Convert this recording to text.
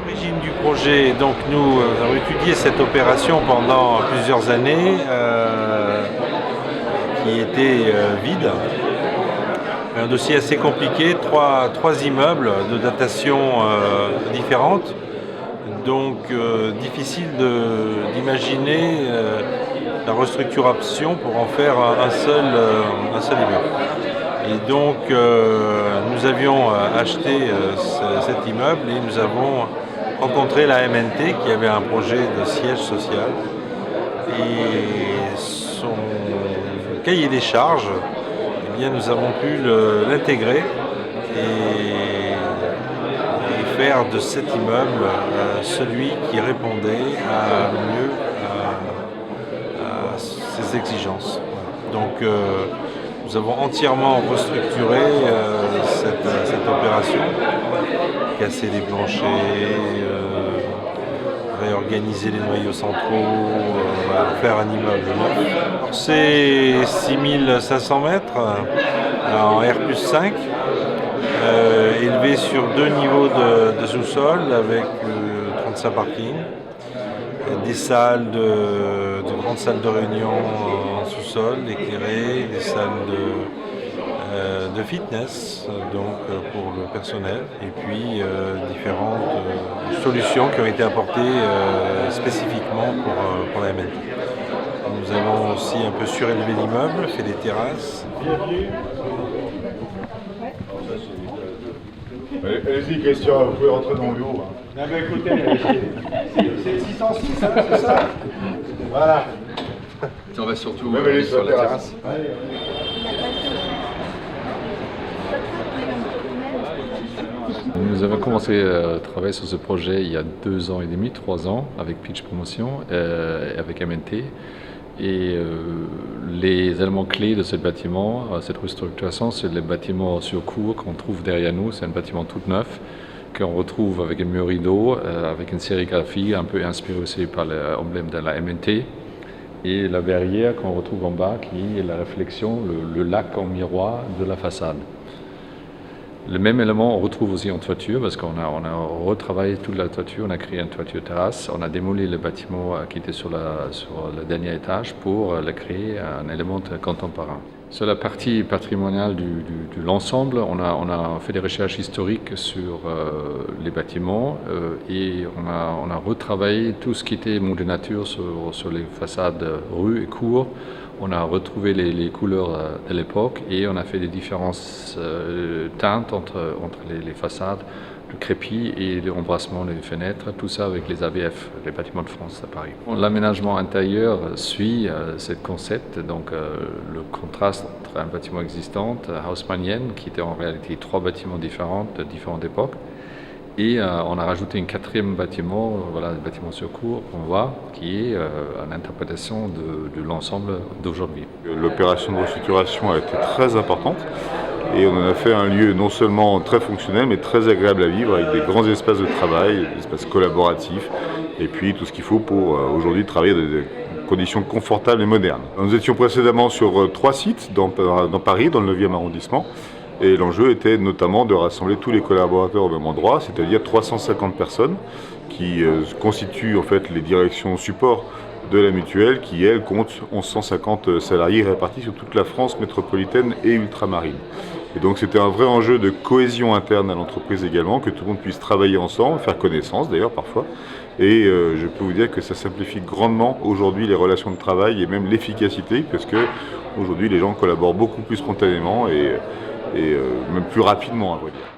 L'origine du projet, donc nous avons étudié cette opération pendant plusieurs années qui était vide. Un dossier assez compliqué, trois immeubles de datation différentes, donc difficile d'imaginer la restructuration pour en faire un seul immeuble. Et donc nous avions acheté cet immeuble et nous avons rencontré la MNT qui avait un projet de siège social et son cahier des charges, eh bien, nous avons pu l'intégrer et faire de cet immeuble celui qui répondait le mieux à ses exigences. Donc nous avons entièrement restructuré cette opération, casser les planchers, réorganiser les noyaux centraux, faire un immeuble neuf. C'est 6500 mètres en R+5, élevé sur 2 niveaux de sous-sol avec 35 parkings, des salles de grandes salles de réunion en sous-sol éclairées, des salles de fitness donc pour le personnel et puis différentes solutions qui ont été apportées spécifiquement pour la MNT. Nous avons aussi un peu surélevé l'immeuble, fait des terrasses. Allez-y, Christian, vous pouvez rentrer dans le bureau. Ah ben écoutez, c'est le 606, hein, c'est ça? Voilà. On va surtout aller sur la terrasse. Nous avons commencé à travailler sur ce projet il y a 2 ans et demi, 3 ans, avec Pitch Promotion et avec MNT. Et les éléments clés de ce bâtiment, cette restructuration, c'est le bâtiment sur cour qu'on trouve derrière nous. C'est un bâtiment tout neuf qu'on retrouve avec un mur rideau, avec une sérigraphie un peu inspirée aussi par l'emblème de la MNT. Et la verrière qu'on retrouve en bas qui est la réflexion, le lac en miroir de la façade. Le même élément on retrouve aussi en toiture parce qu'on a retravaillé toute la toiture, on a créé une toiture terrasse, on a démoli le bâtiment qui était sur le dernier étage pour le créer un élément contemporain. Sur la partie patrimoniale de l'ensemble, on a fait des recherches historiques sur les bâtiments et on a retravaillé tout ce qui était mot de nature sur les façades rues et cours. On a retrouvé les couleurs de l'époque et on a fait des différences teintes entre les façades, le crépi et l'embrassement des fenêtres, tout ça avec les ABF, les bâtiments de France à Paris. L'aménagement intérieur suit ce concept, donc le contraste entre un bâtiment existant, haussmannienne, qui était en réalité 3 bâtiments différents de différentes époques. Et on a rajouté un 4e bâtiment, voilà, le bâtiment sur cour qu'on voit, qui est une interprétation de l'ensemble d'aujourd'hui. L'opération de restructuration a été très importante et on en a fait un lieu non seulement très fonctionnel mais très agréable à vivre avec des grands espaces de travail, des espaces collaboratifs et puis tout ce qu'il faut pour aujourd'hui travailler dans des conditions confortables et modernes. Nous étions précédemment sur 3 sites dans Paris, dans le 9e arrondissement. Et l'enjeu était notamment de rassembler tous les collaborateurs au même endroit, c'est-à-dire 350 personnes qui constituent en fait les directions support de la mutuelle qui, elle, compte 1150 salariés répartis sur toute la France métropolitaine et ultramarine. Et donc c'était un vrai enjeu de cohésion interne à l'entreprise également, que tout le monde puisse travailler ensemble, faire connaissance d'ailleurs parfois. Et je peux vous dire que ça simplifie grandement aujourd'hui les relations de travail et même l'efficacité, parce que aujourd'hui les gens collaborent beaucoup plus spontanément et même plus rapidement à vrai dire.